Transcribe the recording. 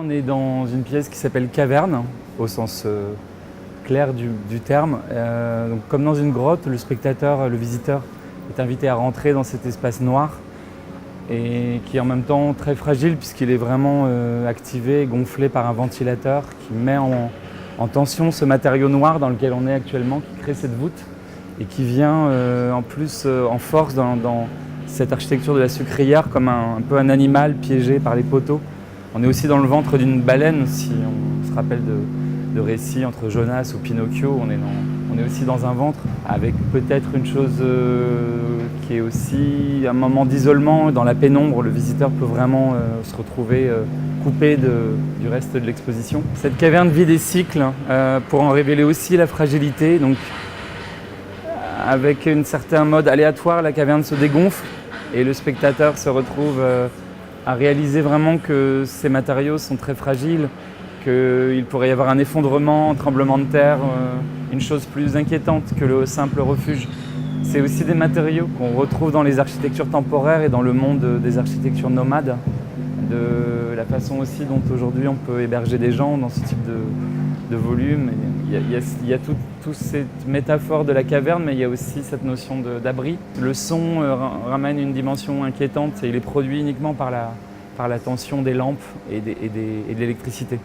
On est dans une pièce qui s'appelle caverne, au sens clair du terme. Donc, comme dans une grotte, le spectateur, le visiteur est invité à rentrer dans cet espace noir et qui est en même temps très fragile puisqu'il est vraiment activé, gonflé par un ventilateur qui met en tension ce matériau noir dans lequel on est actuellement, qui crée cette voûte et qui vient en plus en force dans cette architecture de la sucrière comme un peu un animal piégé par les poteaux. On est aussi dans le ventre d'une baleine, si on se rappelle de récits entre Jonas ou Pinocchio, on est aussi dans un ventre, avec peut-être une chose qui est aussi un moment d'isolement, dans la pénombre, le visiteur peut vraiment se retrouver coupé du reste de l'exposition. Cette caverne vit des cycles pour en révéler aussi la fragilité. Donc, avec un certain mode aléatoire, la caverne se dégonfle et le spectateur se retrouve à réaliser vraiment que ces matériaux sont très fragiles, qu'il pourrait y avoir un effondrement, un tremblement de terre, une chose plus inquiétante que le simple refuge. C'est aussi des matériaux qu'on retrouve dans les architectures temporaires et dans le monde des architectures nomades, de la façon aussi dont aujourd'hui on peut héberger des gens dans ce type de volume. Il y a toute cette métaphore de la caverne, mais il y a aussi cette notion d'abri. Le son ramène une dimension inquiétante et il est produit uniquement par la tension des lampes et de l'électricité.